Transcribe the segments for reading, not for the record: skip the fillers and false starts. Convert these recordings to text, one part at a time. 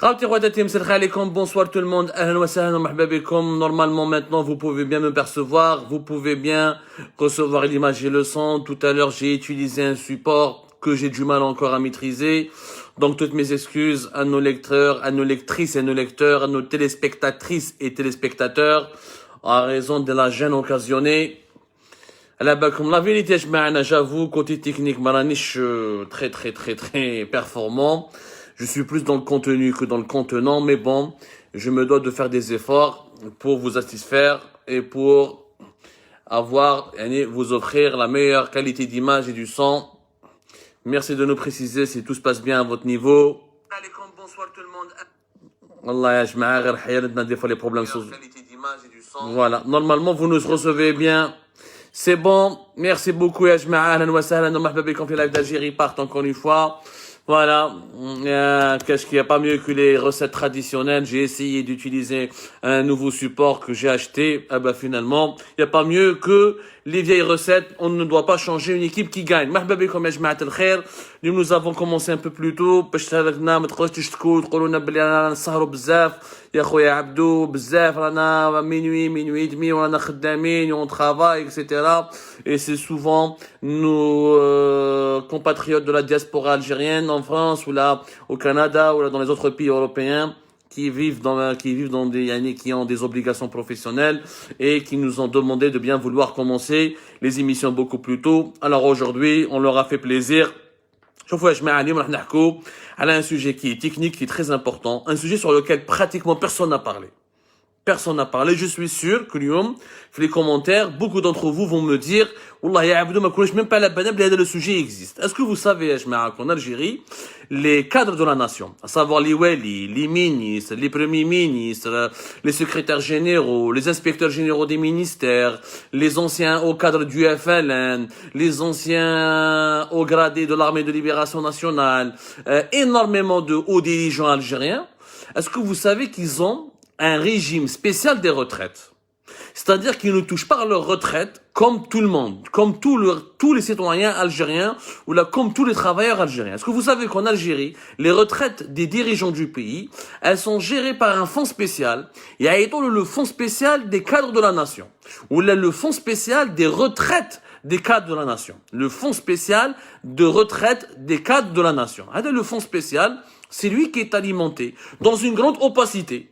Bonsoir tout le monde. Normalement maintenant vous pouvez bien me percevoir, vous pouvez bien recevoir l'image et le son. Tout à l'heure j'ai utilisé un support que j'ai du mal encore à maîtriser. Donc toutes mes excuses à nos lecteurs, à nos lectrices et nos lecteurs, à nos téléspectatrices et téléspectateurs en raison de la gêne occasionnée. La vérité, j'avoue, côté technique, Maraniche, très performant. Je suis plus dans le contenu que dans le contenant, mais bon, je me dois de faire des efforts pour vous satisfaire et pour vous offrir la meilleure qualité d'image et du son. Merci de nous préciser si tout se passe bien à votre niveau. Bonsoir tout le monde. Allah ya des fois les problèmes sont... Voilà, normalement vous nous recevez bien. C'est bon, merci beaucoup ya jma'a, ahlan wa sahlan, marhaba bikum fi live d'Algérie partent encore une fois. Voilà, qu'est-ce qu'il n'y a pas mieux que les recettes traditionnelles. J'ai essayé d'utiliser un nouveau support que j'ai acheté. Ah bah finalement, il n'y a pas mieux que les vieilles recettes. On ne doit pas changer une équipe qui gagne. Marhaba bikum ya jma'at al-khair. Nous avons commencé un peu plus tôt. باش تهلكنا ما تخرجوش تشتكوا تقولوا لنا بلي رانا نسهروا بزاف يا خويا عبدو بزاف رانا minuit et demi ورانا خدامين on travaille etc. Et c'est souvent nos compatriotes de la diaspora algérienne en France ou là au Canada ou là dans les autres pays européens qui vivent qui ont des obligations professionnelles et qui nous ont demandé de bien vouloir commencer les émissions beaucoup plus tôt. Alors aujourd'hui, on leur a fait plaisir. شوفوا يا جماعة اليوم راح نحكوا على un sujet qui est technique, qui est très important, un sujet sur lequel pratiquement personne n'a parlé. Personne n'a parlé. Je suis sûr que اليوم في les commentaires, beaucoup d'entre vous vont me dire والله يا عبدو ما كناش même pas la banane بلي هذا le sujet existe. Est-ce que vous savez يا جماعة qu'en Algérie, les cadres de la nation, à savoir les wali, les ministres, les premiers ministres, les secrétaires généraux, les inspecteurs généraux des ministères, les anciens hauts cadres du FLN, les anciens hauts gradés de l'armée de libération nationale, énormément de hauts dirigeants algériens, est-ce que vous savez qu'ils ont un régime spécial des retraites? C'est-à-dire qu'ils ne touchent pas leur retraite comme tout le monde, comme tous les citoyens algériens ou là comme tous les travailleurs algériens. Est-ce que vous savez qu'en Algérie, les retraites des dirigeants du pays, elles sont gérées par un fonds spécial. Il y a le fonds spécial des cadres de la nation ou là le fonds spécial des retraites des cadres de la nation. Le fonds spécial de retraite des cadres de la nation. Le fonds spécial, c'est lui qui est alimenté dans une grande opacité.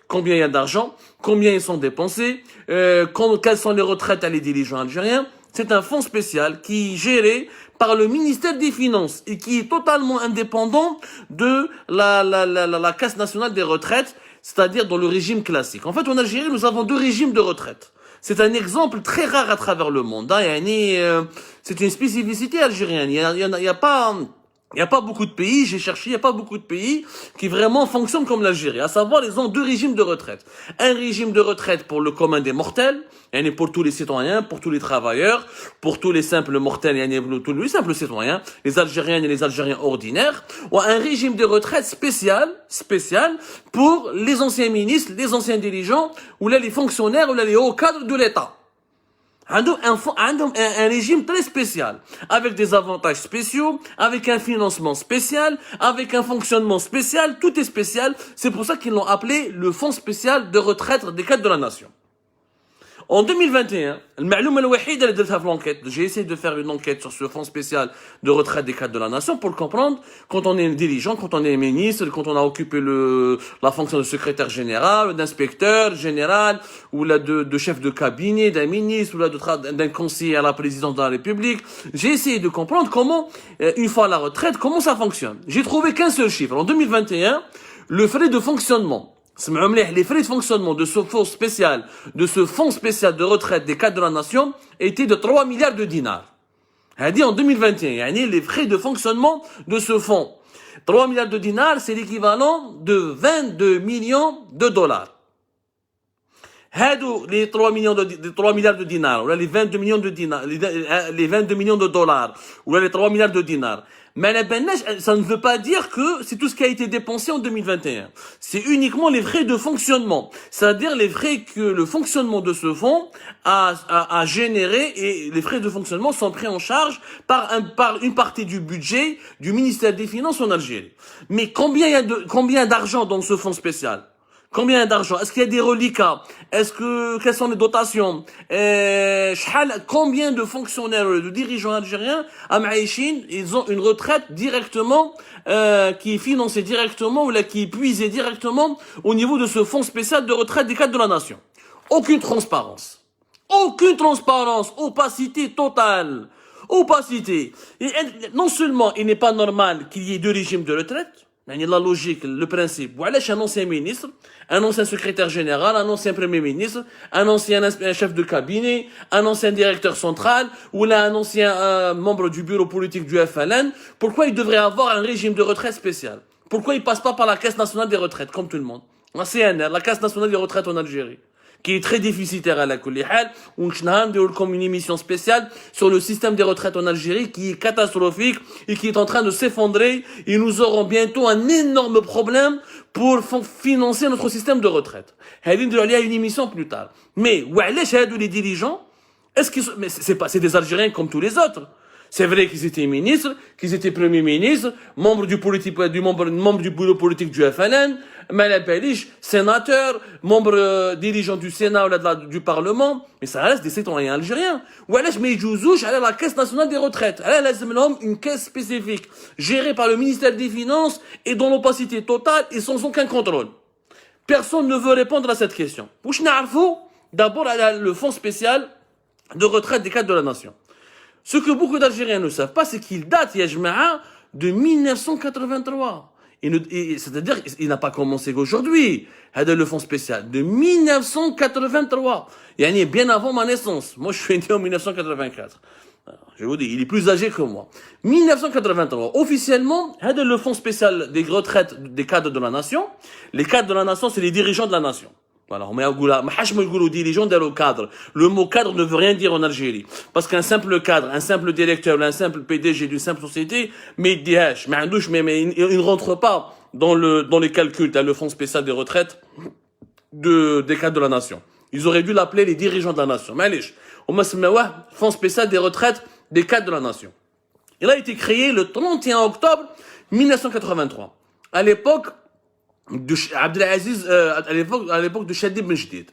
Combien il y a d'argent, combien ils sont dépensés, quelles sont les retraites à les dirigeants algériens. C'est un fonds spécial qui est géré par le ministère des Finances et qui est totalement indépendant de la Caisse nationale des retraites, c'est-à-dire dans le régime classique. En fait, en Algérie, nous avons deux régimes de retraite. C'est un exemple très rare à travers le monde. C'est une spécificité algérienne. Il y a pas beaucoup de pays, j'ai cherché, il y a pas beaucoup de pays qui vraiment fonctionnent comme l'Algérie. À savoir, ils ont deux régimes de retraite. Un régime de retraite pour le commun des mortels, pour tous les citoyens, pour tous les travailleurs, pour tous les simples mortels, pour tous les simples citoyens, les Algériennes et les Algériens ordinaires, ou un régime de retraite spécial pour les anciens ministres, les anciens dirigeants, ou là les fonctionnaires, ou là les hauts cadres de l'État. Un régime très spécial, avec des avantages spéciaux, avec un financement spécial, avec un fonctionnement spécial, tout est spécial. C'est pour ça qu'ils l'ont appelé le fonds spécial de retraite des cadres de la nation. En 2021, j'ai essayé de faire une enquête sur ce fonds spécial de retraite des cadres de la nation pour le comprendre. Quand on est dirigeant, quand on est ministre, quand on a occupé la fonction de secrétaire général, d'inspecteur général, ou là de chef de cabinet, d'un ministre, ou là d'un conseiller à la présidence de la République, j'ai essayé de comprendre comment, une fois à la retraite, comment ça fonctionne. J'ai trouvé qu'un seul chiffre. En 2021, le frais de fonctionnement, les frais de fonctionnement de ce fonds spécial de retraite des cadres de la nation étaient de 3 milliards de dinars. En 2021, les frais de fonctionnement de ce fonds. 3 milliards de dinars, c'est l'équivalent de 22 millions de dollars. Les 3 milliards de dinars, ou les 22 millions de dinars, les 22 millions de dollars, ou les 3 milliards de dinars. Mais ça ne veut pas dire que c'est tout ce qui a été dépensé en 2021. C'est uniquement les frais de fonctionnement. C'est-à-dire les frais que le fonctionnement de ce fonds a généré, et les frais de fonctionnement sont pris en charge par une partie du budget du ministère des Finances en Algérie. Mais combien d'argent dans ce fonds spécial? Combien d'argent? Est-ce qu'il y a des reliquats? Quelles sont les dotations? Combien de fonctionnaires, de dirigeants algériens à Maïchine, ils ont une retraite directement, qui est financée directement, ou là, qui est puisée directement au niveau de ce fonds spécial de retraite des cadres de la nation? Aucune transparence. Aucune transparence. Opacité totale. Opacité. Et non seulement il n'est pas normal qu'il y ait deux régimes de retraite, la logique, le principe. Voilà, un ancien ministre, un ancien secrétaire général, un ancien premier ministre, un ancien chef de cabinet, un ancien directeur central, ou là un ancien membre du bureau politique du FLN. Pourquoi il devrait avoir un régime de retraite spécial? Pourquoi il passe pas par la Caisse nationale des retraites, comme tout le monde? La CNR, la Caisse nationale des retraites en Algérie, qui est très déficitaire à la Koulihal, ou comme une émission spéciale sur le système des retraites en Algérie, qui est catastrophique et qui est en train de s'effondrer, et nous aurons bientôt un énorme problème pour financer notre système de retraite. Il y a une émission plus tard. Mais, les dirigeants, c'est des Algériens comme tous les autres. C'est vrai qu'ils étaient ministres, qu'ils étaient premiers ministres, membres du bureau politique du FLN, Malabalish, sénateur, membre dirigeant du Sénat ou du Parlement, mais ça reste des citoyens algériens. Ou alors, mais ils à la Caisse nationale des retraites. Une caisse spécifique, gérée par le ministère des Finances et dans l'opacité totale et sans aucun contrôle. Personne ne veut répondre à cette question. D'abord, le fonds spécial de retraite des cadres de la nation. Ce que beaucoup d'Algériens ne savent pas, c'est qu'il date, Yajma'a, de 1983. C'est-à-dire qu'il n'a pas commencé qu'aujourd'hui. Le fonds spécial de 1983. Bien avant ma naissance. Moi, je suis né en 1984. Je vous dis, il est plus âgé que moi. 1983. Officiellement, le fonds spécial des retraites des cadres de la nation. Les cadres de la nation, c'est les dirigeants de la nation. Voilà, dirigeant le cadre. Le mot cadre ne veut rien dire en Algérie. Parce qu'un simple cadre, un simple directeur, un simple PDG d'une simple société, mais il ne rentre pas dans les calculs, le fonds spécial des retraites des cadres de la nation. Ils auraient dû l'appeler les dirigeants de la nation. Malish, fonds spécial des retraites des cadres de la nation. Il a été créé le 31 octobre 1983. À l'époque de Abdelaziz, à l'époque de Chadli Ben Jdid.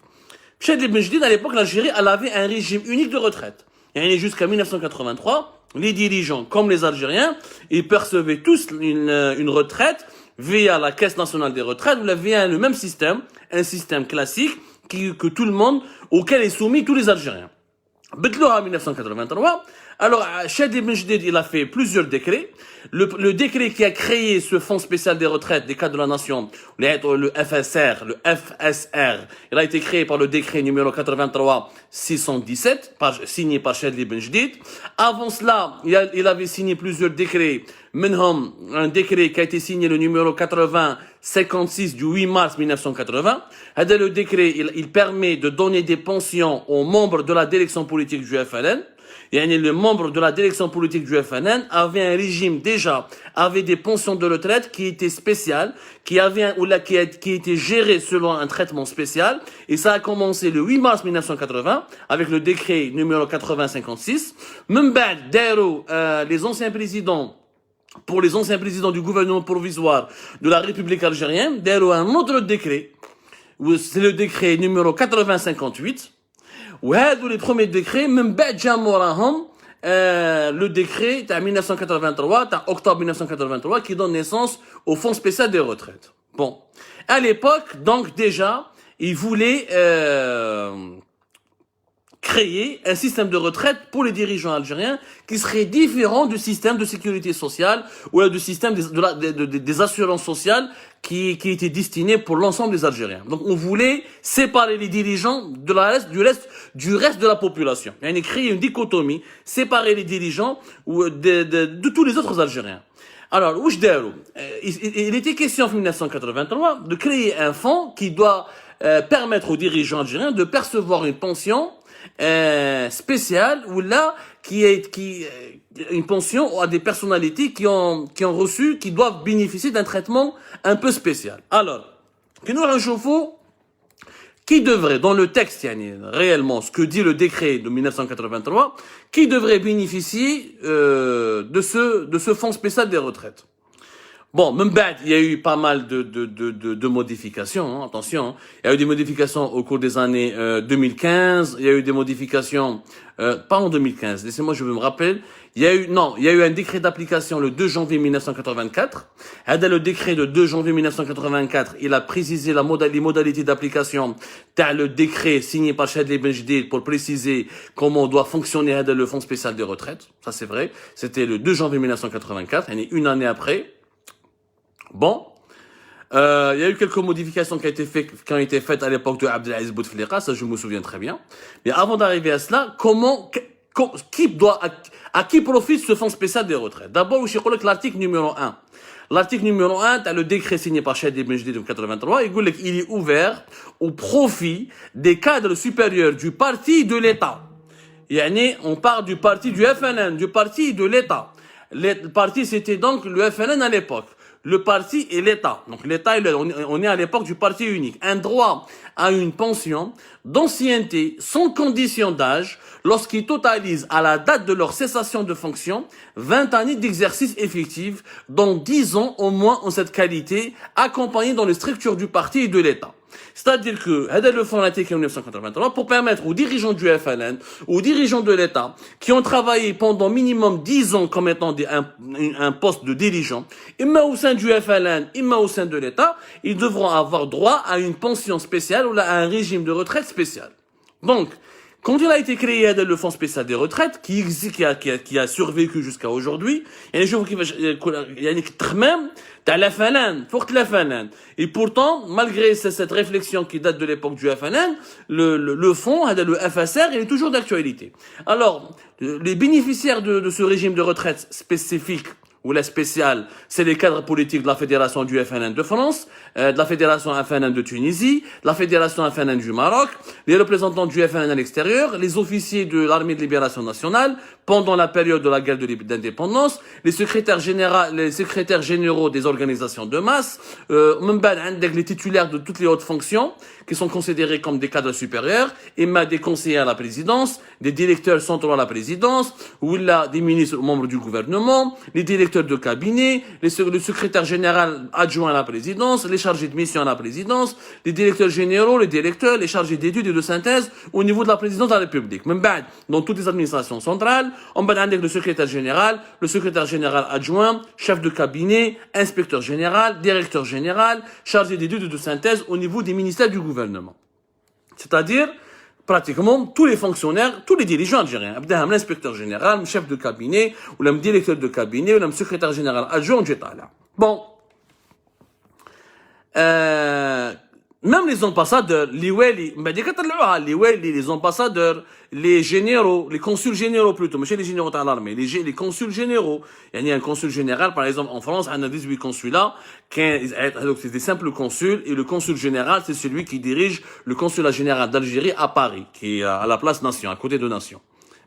Chadli Ben Jdid, à l'époque, l'Algérie, elle avait un régime unique de retraite. Et jusqu'à 1983, les dirigeants, comme les Algériens, ils percevaient tous une retraite via la Caisse nationale des retraites, ou via le même système, un système classique, que tout le monde, auquel est soumis tous les Algériens. En 1983, alors, Chadli Ben Jdid, il a fait plusieurs décrets. Le décret qui a créé ce fonds spécial des retraites des cadres de la nation, le FSR, il a été créé par le décret numéro 83-617, signé par Chadli Ben Jdid. Avant cela, il avait signé plusieurs décrets, un décret qui a été signé le numéro 80-56 du 8 mars 1980. Le décret, il permet de donner des pensions aux membres de la direction politique du FLN. Le membre de la direction politique du FNN avait un régime avait des pensions de retraite qui étaient spéciales, qui étaient gérées selon un traitement spécial, et ça a commencé le 8 mars 1980 avec le décret numéro 8056. Même les anciens présidents, pour les anciens présidents du gouvernement provisoire de la République algérienne, un autre décret, c'est le décret numéro 8058. Les premiers décrets, même le décret de 1983, octobre 1983, qui donne naissance au Fonds spécial des retraites. Bon. À l'époque, donc, déjà, ils voulaient, créer un système de retraite pour les dirigeants algériens qui serait différent du système de sécurité sociale ou du système des assurances sociales qui était destiné pour l'ensemble des Algériens. Donc on voulait séparer les dirigeants du reste de la population. On a créé une dichotomie, séparer les dirigeants de tous les autres Algériens. Alors, il était question en 1983 de créer un fonds qui doit permettre aux dirigeants algériens de percevoir une pension spéciale ou là une pension à des personnalités qui ont reçu, qui doivent bénéficier d'un traitement un peu spécial. Alors, qui devrait, dans le texte, yani, réellement, ce que dit le décret de 1983, qui devrait bénéficier de ce fonds spécial des retraites. Bon, même bad, il y a eu pas mal de modifications, hein, attention. Hein. Il y a eu des modifications au cours des années 2015. Il y a eu des modifications, pas en 2015. Laissez-moi, je me rappelle. Il y a eu un décret d'application le 2 janvier 1984. Le décret de 2 janvier 1984, il a précisé les modalités d'application. T'as le décret signé par Chadli Benjdid pour préciser comment doit fonctionner le fonds spécial des retraites. Ça, c'est vrai. C'était le 2 janvier 1984, une année après. Bon, il y a eu quelques modifications qui ont été faites à l'époque de Abdelaziz Bouteflika, ça je me souviens très bien. Mais avant d'arriver à cela, à qui profite ce fonds spécial des retraites? D'abord, je crois que l'article numéro 1. L'article numéro 1, t'as le décret signé par Chadli Benjdid de 83, il est ouvert au profit des cadres supérieurs du parti de l'État. On parle du parti du FNN, du parti de l'État. Le parti, c'était donc le FNN à l'époque. Le parti et l'État. Donc l'État, on est à l'époque du parti unique. Un droit à une pension d'ancienneté sans condition d'âge lorsqu'ils totalisent à la date de leur cessation de fonction 20 années d'exercice effectif, dont 10 ans au moins en cette qualité, accompagnés dans les structures du parti et de l'État. C'est-à-dire que, le fonds a été créé en 1983 pour permettre aux dirigeants du FLN, aux dirigeants de l'État, qui ont travaillé pendant minimum 10 ans comme étant un poste de dirigeant, imma au sein du FLN, imma au sein de l'État, ils devront avoir droit à une pension spéciale ou à un régime de retraite spécial. Donc, quand il a été créé le fonds spécial des retraites, qui a survécu jusqu'à aujourd'hui, il y a des gens qui même t'as la FNN, faut que la FNN. Et pourtant, malgré cette réflexion qui date de l'époque du FNN, le fonds, le FSR, il est toujours d'actualité. Alors, les bénéficiaires de ce régime de retraite spécifique, ou la spéciale, c'est les cadres politiques de la Fédération du FNN de France, de la Fédération FNN de Tunisie, de la Fédération FNN du Maroc, les représentants du FNN à l'extérieur, les officiers de l'armée de libération nationale, pendant la période de la guerre d'indépendance, les secrétaires généraux des organisations de masse, même les titulaires de toutes les hautes fonctions, qui sont considérés comme des cadres supérieurs, et des conseillers à la présidence, des directeurs centraux à la présidence, ou là, des ministres membres du gouvernement, les directeurs de cabinet, le secrétaire général adjoint à la présidence, les chargés de mission à la présidence, les directeurs généraux, les directeurs, les chargés d'études et de synthèse au niveau de la présidence de la République. Même dans toutes les administrations centrales, on va avec le secrétaire général adjoint, chef de cabinet, inspecteur général, directeur général, chargé d'études et de synthèse au niveau des ministères du gouvernement. C'est-à-dire, pratiquement tous les fonctionnaires, tous les dirigeants algériens, l'inspecteur général, le chef de cabinet, ou le directeur de cabinet, ou le secrétaire général adjoint, bon. Même les ambassadeurs, les ambassadeurs, les généraux, les consuls généraux plutôt, mais chez les généraux de l'armée, les consuls généraux. Il y a un consul général, par exemple, en France, on a 18 consulats, donc c'est des simples consuls, et le consul général, c'est celui qui dirige le consulat général d'Algérie à Paris, qui est à la place Nation, à côté de Nation.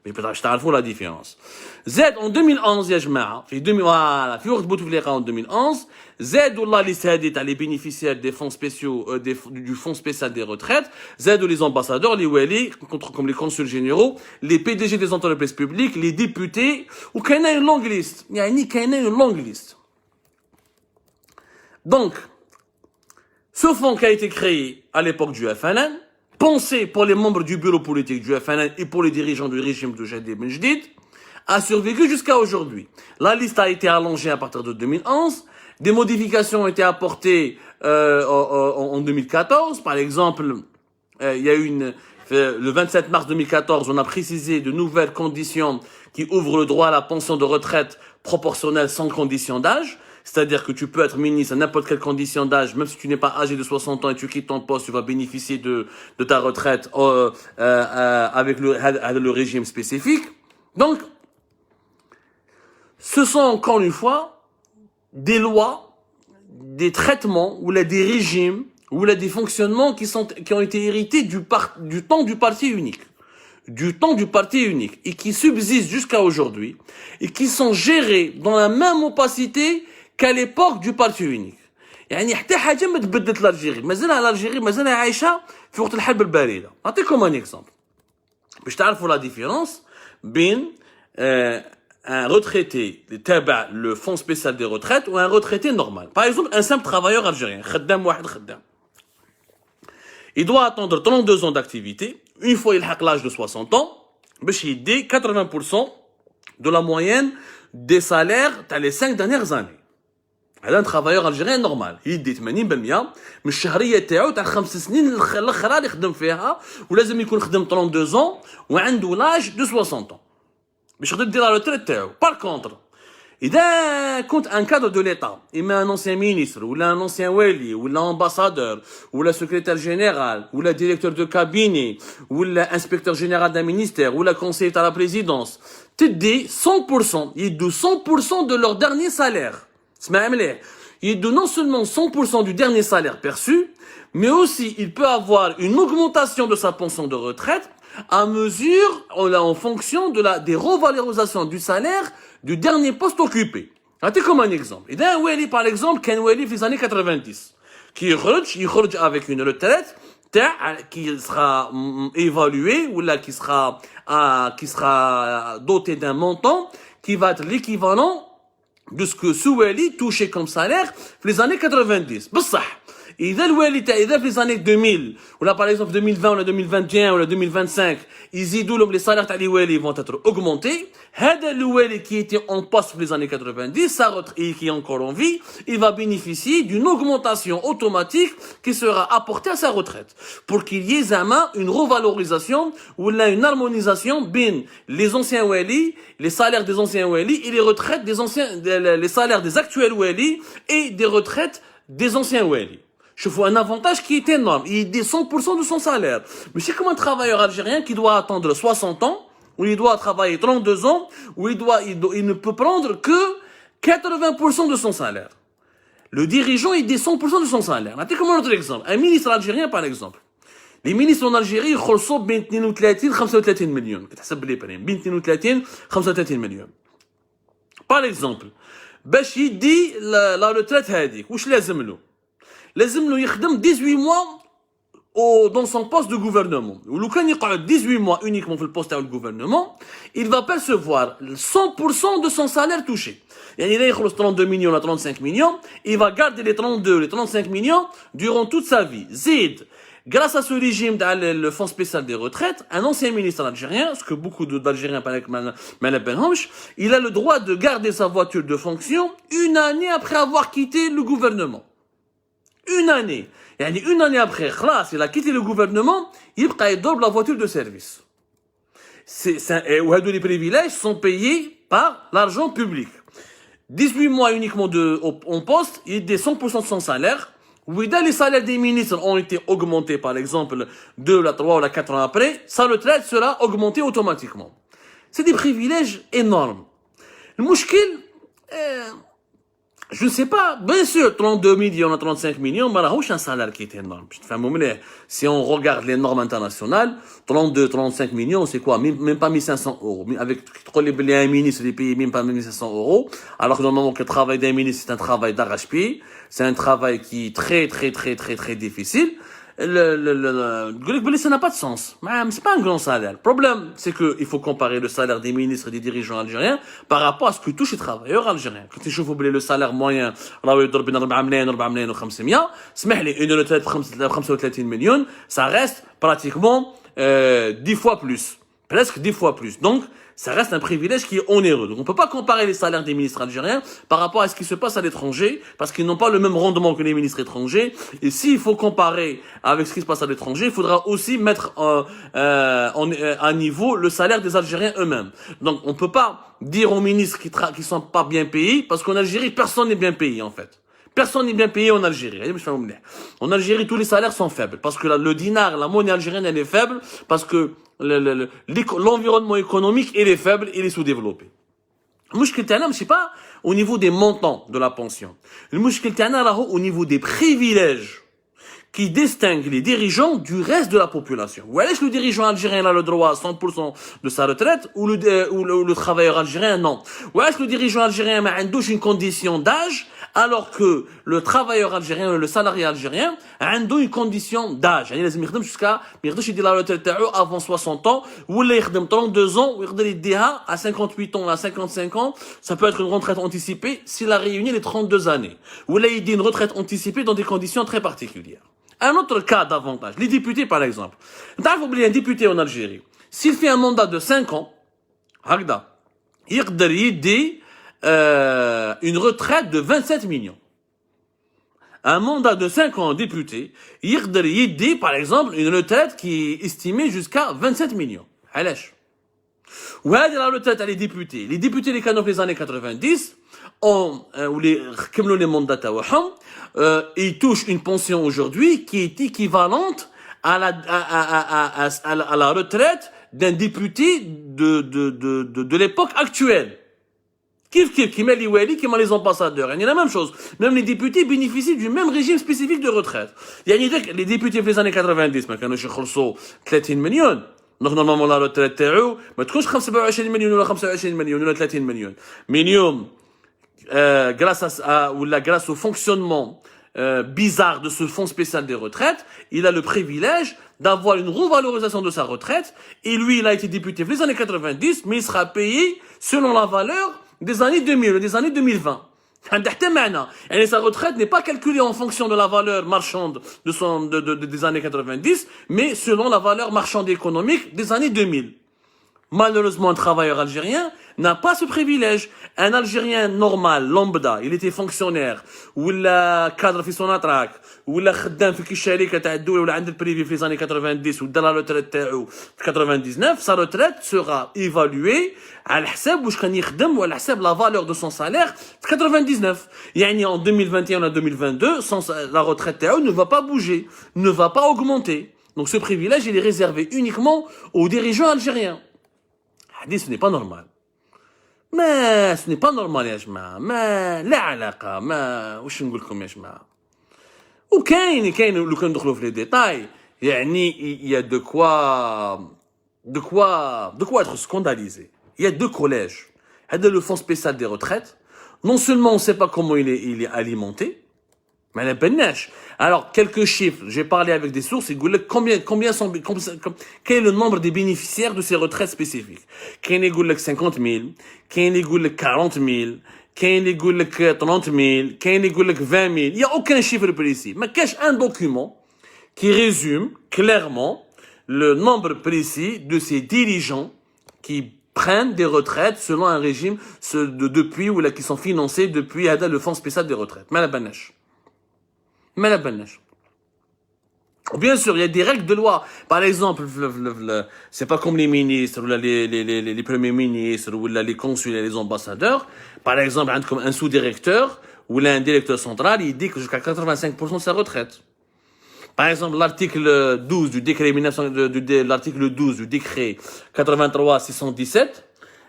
Mais peut-être je t'arrive la différence. Z en 2011 يا جماعة في وقت بوتفليقة en 2011 زادوا الله اللي سادت على les bénéficiaires des fonds spéciaux du fonds spécial des retraites زادوا les ambassadeurs les wali comme les consuls généraux les PDG des entreprises publiques les députés وكاينة une longue liste يعني كاينة une longue liste. Donc ce fonds qui a été créé à l'époque du FNN, pensé pour les membres du bureau politique du FNN et pour les dirigeants du régime de Chadli Benjdid, a survécu jusqu'à aujourd'hui. La liste a été allongée à partir de 2011. Des modifications ont été apportées en 2014. Par exemple, il y a le 27 mars 2014, on a précisé de nouvelles conditions qui ouvrent le droit à la pension de retraite proportionnelle sans condition d'âge. C'est-à-dire que tu peux être ministre à n'importe quelle condition d'âge, même si tu n'es pas âgé de 60 ans et tu quittes ton poste, tu vas bénéficier de ta retraite avec le régime spécifique. Donc, ce sont encore une fois des lois, des traitements ou des régimes ou là des fonctionnements qui ont été hérités du temps du parti unique. Du temps du parti unique. Et qui subsistent jusqu'à aujourd'hui. Et qui sont gérés dans la même opacité qu'à l'époque du parti unique. يعني حتى حاجة ما تبدلت l'Algérie. مازالها l'Algérie مازالها عايشة في وقت الحرب الباردة. نعطيكم un exemple. باش تعرفوا la différence بين un retraité تابع le fonds spécial des retraites ou un retraité normal. Par exemple, un simple travailleur algérien, خدام واحد خدام. Il doit attendre 32 ans d'activité, une fois il a l'âge de 60 ans, باش يدي 80% de la moyenne des salaires dans les 5 dernières années. هذا un travailleur algérien normal, يدي 80% من الشهرية تاعو تاع 5 سنين الاخرى اللي يخدم فيها ولازم يكون خدم 32 ans وعنده l'âge de 60 ans. باش يقدر يدير لا روتريت تاعو. Par contre, إذا كنت un cadre de l'État, إما un ancien ministre, ou un ancien wali, ou ambassadeur, ou secrétaire général, ou directeur de cabinet, ou inspecteur général d'un ministère, ou conseiller à la présidence, tu dis 100%, ils donnent 100% de leur dernier salaire. Ils donnent non seulement 100% du dernier salaire perçu, mais aussi il peut avoir une augmentation de sa pension de retraite à mesure, en fonction des revalorisations du salaire du dernier poste occupé. Regardez comme un exemple. Il y a un wali, par exemple, qui est un wali des années 90, qui est avec une retraite qui sera évaluée, ou là, qui sera dotée d'un montant qui va être l'équivalent de ce que ce wali touchait comme salaire les années 90. بصح إذا الوالي تاع إذا في les années 2000 ولا par exemple 2020 ولا 2021 ولا 2025 يزيدوا لهم les salaires تاع les wali vont être augmentés. هذا le wali qui était en poste les années 90 sa retraite et qui est encore en vie, il va bénéficier d'une augmentation automatique qui sera apportée à sa retraite pour qu'il y ait une revalorisation ou là une harmonisation bien les anciens wali, les salaires des anciens wali et les retraites des anciens les salaires des actuels wali et des retraites des anciens wali. Je vois un avantage qui est énorme. Il dit 100% de son salaire. Mais c'est comme un travailleur algérien qui doit attendre 60 ans, où il doit travailler 32 ans, où il ne peut prendre que 80% de son salaire. Le dirigeant, il dit 100% de son salaire. Comme un autre exemple. Un ministre algérien, par exemple. Les ministres en Algérie, ils reçoivent 32 35 millions. كتحسب لي بريم. 32 35 millions. Par exemple, باش يدي la retraite هذيك. واش لازم له؟ لازم له يخدم 18 mois dans son poste de gouvernement. Ou لو كان يقعد 18 mois uniquement في البوست تاع gouvernement, il va percevoir 100% de son salaire touché. يعني إذا يخلص 32 millions à 35 millions, il va garder les 32, les 35 millions durant toute sa vie. زيد, grâce à ce régime le fonds spécial des retraites, un ancien ministre algérien, ce que beaucoup d'Algériens il a le droit de garder sa voiture de fonction une année après avoir quitté le gouvernement. Une année. يعني une année après, il a quitté le gouvernement, il يضرب la voiture de service. Les privilèges sont payés par l'argent public. 18 mois uniquement en poste, il est 100% de son salaire. Oui, les salaires des ministres ont été augmentés, par exemple, 2, 3 ou 4 ans après, sa retraite sera augmentée automatiquement. C'est des privilèges énormes. Le mouchkil, je ne sais pas, bien sûr, 32 millions à 35 millions, mais c'est un salaire qui est énorme. Si on regarde les normes internationales, 32, 35 millions, c'est quoi? Même pas 1500 euros. Avec un ministre, il paye même pas 1500 euros. Alors que normalement, le travail d'un ministre, c'est un travail d'arrache-pied. C'est un travail qui est très, très, très, très, très difficile. Ça n'a pas de sens. C'est pas un grand salaire. Le problème, c'est qu'il faut comparer le salaire des ministres et des dirigeants algériens par rapport à ce que touchent les travailleurs algériens. Quand tu chauffes le salaire moyen, une retraite de 35 millions, ça reste pratiquement 10 fois plus. Presque 10 fois plus. Donc, ça reste un privilège qui est onéreux. Donc, on ne peut pas comparer les salaires des ministres algériens par rapport à ce qui se passe à l'étranger, parce qu'ils n'ont pas le même rendement que les ministres étrangers. Et s'il faut comparer avec ce qui se passe à l'étranger, il faudra aussi mettre à niveau le salaire des Algériens eux-mêmes. Donc, on ne peut pas dire aux ministres qui sont pas bien payés, parce qu'en Algérie, personne n'est bien payé, en fait. Personne n'est bien payé en Algérie. En Algérie, tous les salaires sont faibles. Parce que le dinar, la monnaie algérienne, elle est faible. Parce que l'environnement économique, il est faible, il est sous-développé. Le mouchkil ta'na, c'est pas au niveau des montants de la pension. Le mouchkil ta'na, au niveau des privilèges qui distingue les dirigeants du reste de la population. Ou est-ce que le dirigeant algérien a le droit à 100% de sa retraite ou le travailleur algérien non. Ou est-ce que le dirigeant algérien a une condition d'âge alors que le travailleur algérien ou le salarié algérien a une condition d'âge. يعني لازم يخدم jusqu'à ما يقدرش يدير la retraite تاعو avant 60 ans ولا يخدم 32 ans ويقدر يديها à 58 ans à 55 ans. Ça peut être une retraite anticipée s'il a réuni les 32 années. Ou là il dit une retraite anticipée dans des conditions très particulières. Un autre cas d'avantage, les députés par exemple. تعرفوا بلي un député en Algérie, s'il fait un mandat de 5 ans, هكذا يقدر يدي une retraite de 27 millions. Un mandat de 5 ans député, يقدر يدي par exemple une retraite qui est estimée jusqu'à 27 millions. علاش؟ وهذه la retraite les députés. Les députés اللي كانوا في les années 90 واللي كملوا les mandats تاعهم ils touchent une pension aujourd'hui qui est équivalente à la retraite d'un député de l'époque actuelle. Qui met les wali, qui met les ambassadeurs. Il y a la même chose. Même les députés bénéficient du même régime spécifique de retraite. Il y a les députés des années 90, mais quand ils ont 30 millions. Donc, normalement, la retraite, mais tu connais 25 millions, ou 25 millions, ou 30 millions. Minimum, grâce au fonctionnement, bizarre de ce fonds spécial des retraites, il a le privilège d'avoir une revalorisation de sa retraite. Et lui, il a été député des années 90, mais il sera payé selon la valeur des années 2000 ou des années 2020. Et sa retraite n'est pas calculée en fonction de la valeur marchande des années 90, mais selon la valeur marchande économique des années 2000. Malheureusement, un travailleur algérien n'a pas ce privilège. Un Algérien normal, lambda, il était fonctionnaire, ou la cadre في Sonatrach, ou la خدام في شركة تاع الدولة ولا عند البريفي في les années 90 ou dans la retraite تاعو 99, sa retraite sera évaluée على حساب واش كان يخدم وعلى حساب la valeur de son salaire 99. يعني en 2021 ou 2022, la retraite تاعو ne va pas bouger, ne va pas augmenter. Donc ce privilège, il est réservé uniquement aux dirigeants algériens. Ce n'est pas normal. Mais ce n'est pas normal يا جماعة. ما لا علاقة. ما واش نقول لكم يا جماعة. وكاين لو كان ندخلوا في لي ديتاي يعني il y a de quoi être scandalisé. Il y a 2 collèges. هذا le fonds spécial des retraites. Non seulement on ne sait pas comment il est alimenté, mais la benneche. Alors, quelques chiffres. J'ai parlé avec des sources. Quel est le nombre des bénéficiaires de ces retraites spécifiques? Quel est 50 000? Quel est 40 000? Quel est 30 000? Quel est 20 000? Il n'y a aucun chiffre précis. Mais cache un document qui résume clairement le nombre précis de ces dirigeants qui prennent des retraites selon un régime depuis ou là qui sont financés depuis le fonds spécial des retraites. Mais la benneche. Mais la benneche. Bien sûr, il y a des règles de loi. Par exemple, c'est pas comme les ministres, ou les premiers ministres, ou les consuls et les ambassadeurs. Par exemple, comme un sous-directeur, ou un directeur central, il dit que jusqu'à 85% de sa retraite. Par exemple, l'article 12 du décret l'article 12 du décret 83-617,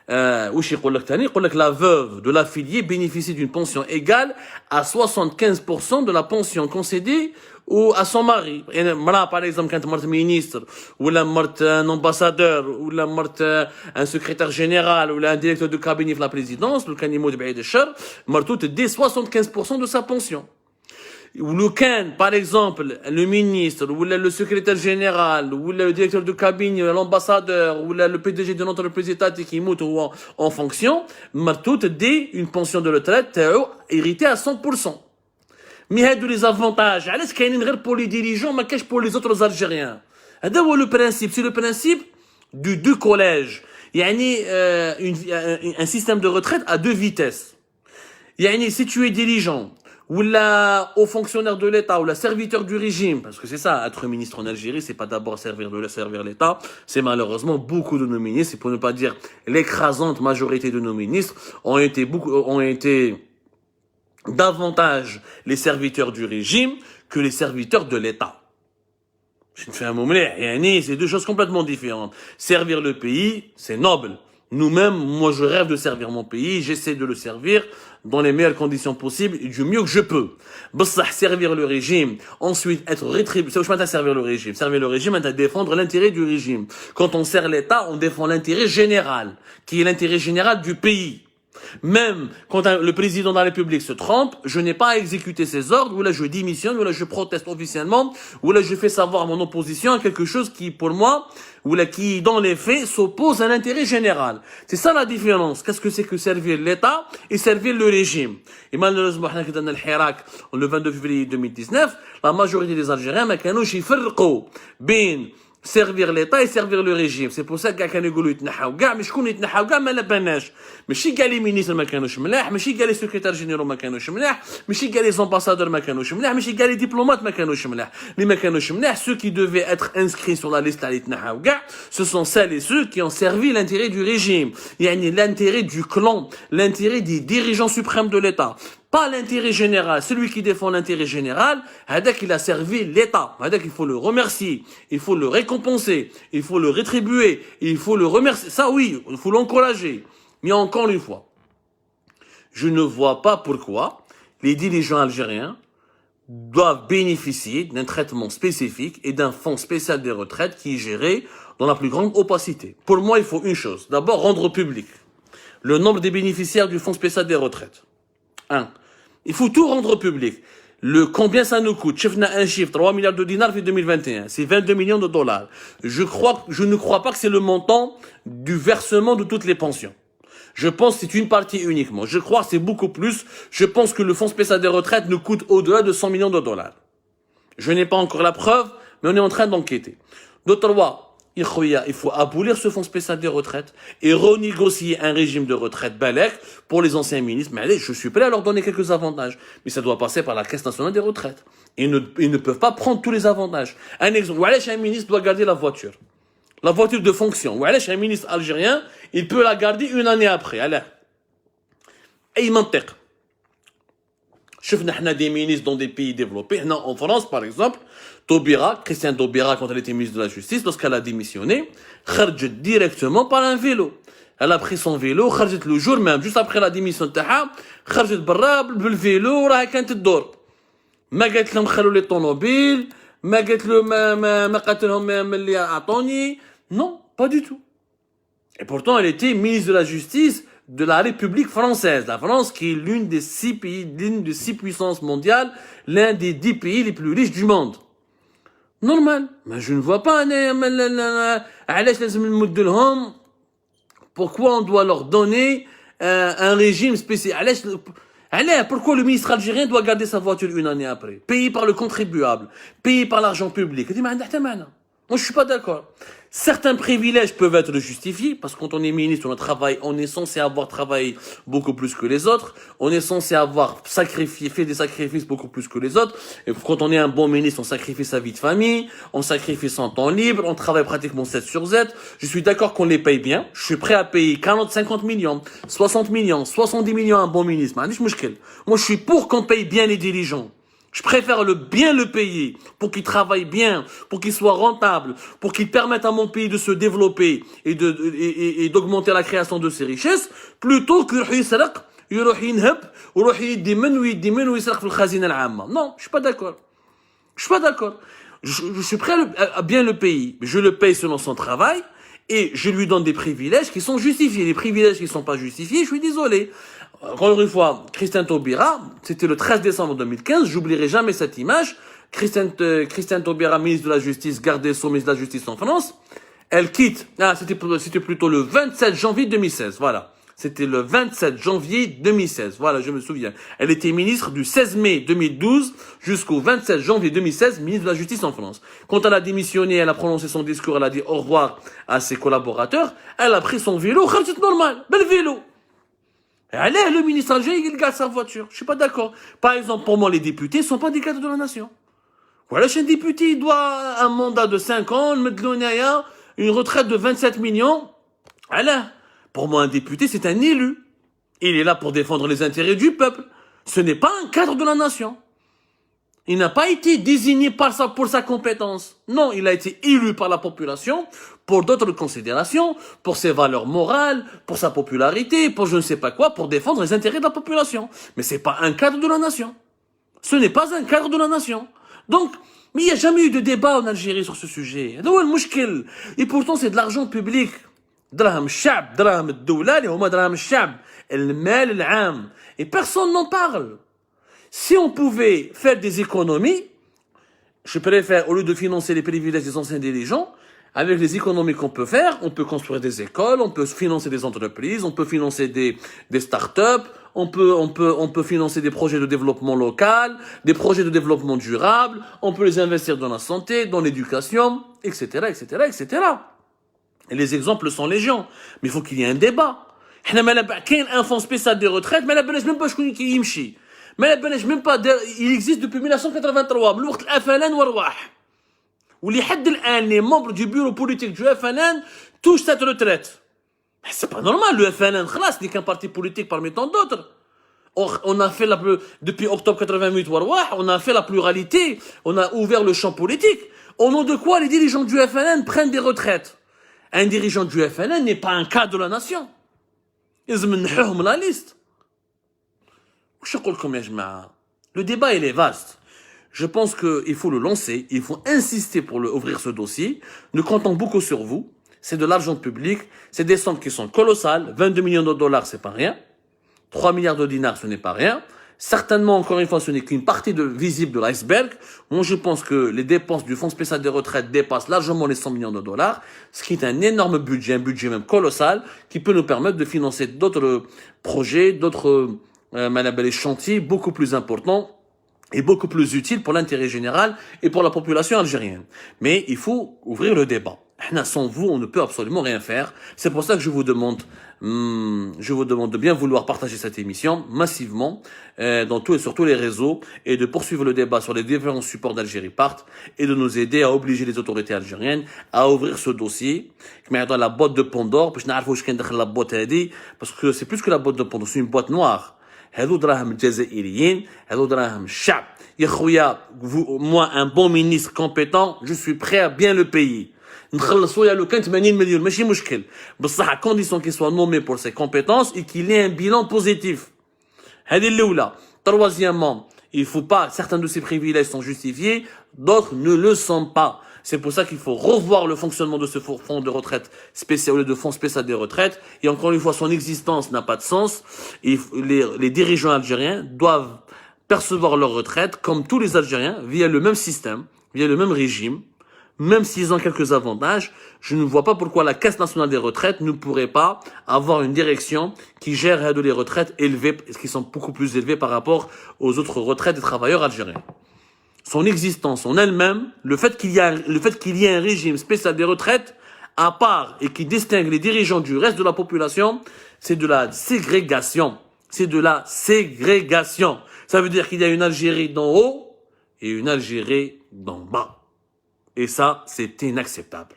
la veuve de l'affilié bénéficie d'une pension égale à 75% de la pension concédée ou à son mari. Par exemple, quand mort ministre, ou la mort un ambassadeur, ou la mort un secrétaire général, ou un directeur de cabinet de la présidence, le canimo de Baïdechar, mort tout dès 75% de sa pension. Ou le can, par exemple, le ministre, ou le secrétaire général, ou le directeur de cabinet, l'ambassadeur, ou le PDG de notre entreprise étatique qui monte en fonction, martout dès une pension de retraite héritée à 100%. Mais il y a des avantages. Est-ce qu'il y a une règle pour les dirigeants, mais qu'est-ce pour les autres Algériens? C'est le principe. C'est le principe du 2 collèges. Il y a un système de retraite à 2 vitesses. Il y a si tu es dirigeant, ou là, au fonctionnaire de l'État, ou la serviteur du régime, parce que c'est ça, être ministre en Algérie, c'est pas d'abord servir l'État, c'est malheureusement beaucoup de nos ministres, pour ne pas dire l'écrasante majorité de nos ministres, ont été davantage les serviteurs du régime que les serviteurs de l'État. Je ne fais un moment, c'est 2 choses complètement différentes. Servir le pays, c'est noble. Nous-mêmes, moi je rêve de servir mon pays, j'essaie de le servir dans les meilleures conditions possibles et du mieux que je peux. Servir le régime, ensuite être rétribué. C'est où je m'attends à servir le régime. Servir le régime, c'est à défendre l'intérêt du régime. Quand on sert l'État, on défend l'intérêt général, qui est l'intérêt général du pays. Même quand le président de la République se trompe, je n'ai pas à exécuter ses ordres, ou là je démissionne, ou là je proteste officiellement, ou là je fais savoir mon opposition à quelque chose qui, pour moi, ou là qui, dans les faits, s'oppose à l'intérêt général. C'est ça la différence. Qu'est-ce que c'est que servir l'État et servir le régime? Et malheureusement, le 22 février 2019, la majorité des Algériens, ما كانوش يفرقوا بين servir l'État et servir le régime. C'est pour ça que كانوا يقولوا يتنحوا كاع مش شكون يتنحوا كاع ما لبناش. ماشي كاع لي مينيستر ما كانوش ملاح، ماشي كاع لي سكرتير جينيرال ما كانوش ملاح، ماشي كاع لي امباسادور ما كانوش ملاح، ماشي كاع لي دبلومات ما كانوش ملاح. اللي ما كانوش ملاح ceux qui devaient être inscrits sur la liste اللي يتنحوا كاع ce sont celles et ceux qui ont servi l'intérêt du régime. يعني l'intérêt du clan, l'intérêt des dirigeants suprêmes de l'État. Pas l'intérêt général. Celui qui défend l'intérêt général, Hadak, il a servi l'État. Hadak, il faut le remercier. Il faut le récompenser. Il faut le rétribuer. Il faut le remercier. Ça, oui, il faut l'encourager. Mais encore une fois, je ne vois pas pourquoi les dirigeants algériens doivent bénéficier d'un traitement spécifique et d'un fonds spécial des retraites qui est géré dans la plus grande opacité. Pour moi, il faut une chose. D'abord, rendre public le nombre des bénéficiaires du fonds spécial des retraites. 1. Il faut tout rendre public. Combien ça nous coûte? Chef n'a un chiffre, 3 milliards de dinars en 2021. C'est 22 millions de dollars. Je ne crois pas que c'est le montant du versement de toutes les pensions. Je pense que c'est une partie uniquement. Je crois que c'est beaucoup plus. Je pense que le fonds spécial des retraites nous coûte au-delà de 100 millions de dollars. Je n'ai pas encore la preuve, mais on est en train d'enquêter. D'autre part, il faut abolir ce fonds spécial des retraites et renégocier un régime de retraite balèque pour les anciens ministres. Mais allez, je suis prêt à leur donner quelques avantages. Mais ça doit passer par la Caisse nationale des retraites. Ils ne peuvent pas prendre tous les avantages. Un exemple, un ministre doit garder la voiture. La voiture de fonction. Un ministre algérien, il peut la garder une année après. Allez. أي منطق. شفنا احنا des ministres dans des pays développés. Non, en France, par exemple, Christiane Taubira, quand elle était ministre de la Justice, lorsqu'elle a démissionné, خرجت directement par un vélo. Elle a pris son vélo, خرجت le jour même, juste après la démission تاعها, خرجت برا بالفيلو راها كانت تدور. ما قالت لهم خلوا لي طوموبيل، ما قالت له ما قالت لهم ملي اعطوني. Non, pas du tout. Et pourtant, elle était ministre de la Justice de la République française. La France qui est l'une des 6 pays, l'une des 6 puissances mondiales, l'un des 10 pays les plus riches du monde. Normal. Mais je ne vois pas, pourquoi on doit leur donner un régime spécial. Pourquoi le ministre algérien doit garder sa voiture une année après? Payé par le contribuable, payé par l'argent public. Moi, je suis pas d'accord. Certains privilèges peuvent être justifiés, parce que quand on est ministre, on est censé avoir travaillé beaucoup plus que les autres, on est censé avoir fait des sacrifices beaucoup plus que les autres, et quand on est un bon ministre, on sacrifie sa vie de famille, on sacrifie son temps libre, on travaille pratiquement 7 sur 7, je suis d'accord qu'on les paye bien, je suis prêt à payer 40, 50 millions, 60 millions, 70 millions à un bon ministre, moi je suis pour qu'on paye bien les dirigeants. Je préfère bien le payer pour qu'il travaille bien, pour qu'il soit rentable, pour qu'il permette à mon pays de se développer et d'augmenter la création de ses richesses, plutôt que non, je suis pas d'accord. Je suis pas d'accord. Je suis prêt à bien le payer. Je le paye selon son travail et je lui donne des privilèges qui sont justifiés. Les privilèges qui ne sont pas justifiés, je suis désolé. Encore une fois, Christiane Taubira, c'était le 13 décembre 2015, j'oublierai jamais cette image. Christiane Taubira, ministre de la Justice, garde des Sceaux, ministre de la Justice en France, elle quitte, c'était plutôt le 27 janvier 2016, voilà. C'était le 27 janvier 2016, voilà, je me souviens. Elle était ministre du 16 mai 2012 jusqu'au 27 janvier 2016, ministre de la Justice en France. Quand elle a démissionné, elle a prononcé son discours, elle a dit au revoir à ses collaborateurs, elle a pris son vélo, c'est normal, bel vélo. Allez, le ministre algérien, il garde sa voiture. Je suis pas d'accord. Par exemple, pour moi, les députés ne sont pas des cadres de la nation. Voilà, chez un député, il doit un mandat de 5 ans, une retraite de 27 millions. Allez, pour moi, un député, c'est un élu. Il est là pour défendre les intérêts du peuple. Ce n'est pas un cadre de la nation. Il n'a pas été désigné pour sa compétence. Non, il a été élu par la population pour d'autres considérations, pour ses valeurs morales, pour sa popularité, pour je ne sais pas quoi, pour défendre les intérêts de la population. Mais c'est pas un cadre de la nation. Ce n'est pas un cadre de la nation. Donc, mais il n'y a jamais eu de débat en Algérie sur ce sujet. Et pourtant, c'est de l'argent public. درهم الشعب دراهم الدولة اللي هما دراهم الشعب المال العام. Et personne n'en parle. Si on pouvait faire des économies, je préfère, au lieu de financer les privilèges des anciens dirigeants, avec les économies qu'on peut faire, on peut construire des écoles, on peut financer des entreprises, on peut financer des start-up, on peut financer des projets de développement local, des projets de développement durable, on peut les investir dans la santé, dans l'éducation, etc., etc., etc. Et les exemples sont légion. Mais il faut qu'il y ait un débat. Il y a un fonds spécial des retraites, mais même pas même pas, il existe depuis 1983, من وقت الأفلان والرواح. ولحد الآن, les membres du bureau politique du FNN touchent cette retraite. Mais c'est pas normal, le FNN, خلاص, n'est qu'un parti politique parmi tant d'autres. On a fait depuis octobre 88, on a fait la pluralité, on a ouvert le champ politique. Au nom de quoi les dirigeants du FNN prennent des retraites? Un dirigeant du FNN n'est pas un cas de la nation. Ils منحوهم la liste. Le débat, il est vaste. Je pense qu'il faut le lancer, il faut insister pour ouvrir ce dossier. Nous comptons beaucoup sur vous. C'est de l'argent public, c'est des sommes qui sont colossales. 22 millions de dollars, c'est pas rien. 3 milliards de dinars, ce n'est pas rien. Certainement, encore une fois, ce n'est qu'une partie visible de l'iceberg. Moi, je pense que les dépenses du Fonds spécial des retraites dépassent largement les 100 millions de dollars, ce qui est un énorme budget, un budget même colossal, qui peut nous permettre de financer d'autres projets, d'autres chantiers beaucoup plus importants et beaucoup plus utiles pour l'intérêt général et pour la population algérienne. Mais il faut ouvrir le débat. Sans vous, on ne peut absolument rien faire. C'est pour ça que je vous demande de bien vouloir partager cette émission massivement dans tout et sur tous les réseaux et de poursuivre le débat sur les différents supports d'Algérie Part et de nous aider à obliger les autorités algériennes à ouvrir ce dossier. Dans la boîte de Pandore, parce que c'est plus que la boîte de Pandore, c'est une boîte noire. هذو دراهم الجزائريين هذو دراهم الشعب يا خويا moi un bon ministre compétent je suis prêt à bien le payer نخلصوا له كان 80 مليون ماشي مشكل بصح à condition qu'il soit nommé pour ses compétences et qu'il ait un bilan positif. هذه الاولى. Troisièmement, il faut pas, certains de ces privilèges sont justifiés, d'autres ne le sont pas. C'est pour ça qu'il faut revoir le fonctionnement de ce fonds de retraite spécial, au lieu de fonds spécial des retraites. Et encore une fois, son existence n'a pas de sens. Et les dirigeants algériens doivent percevoir leur retraite comme tous les Algériens, via le même système, via le même régime. Même s'ils ont quelques avantages, je ne vois pas pourquoi la Caisse nationale des retraites ne pourrait pas avoir une direction qui gère les retraites élevées, qui sont beaucoup plus élevées par rapport aux autres retraites des travailleurs algériens. Son existence en elle-même, le fait qu'il y ait un régime spécial des retraites à part et qui distingue les dirigeants du reste de la population, c'est de la ségrégation. C'est de la ségrégation. Ça veut dire qu'il y a une Algérie d'en haut et une Algérie d'en bas. Et ça, c'est inacceptable.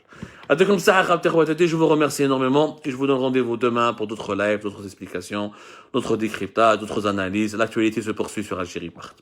Je vous remercie énormément et je vous donne rendez-vous demain pour d'autres lives, d'autres explications, d'autres décryptages, d'autres analyses. L'actualité se poursuit sur Algérie Part.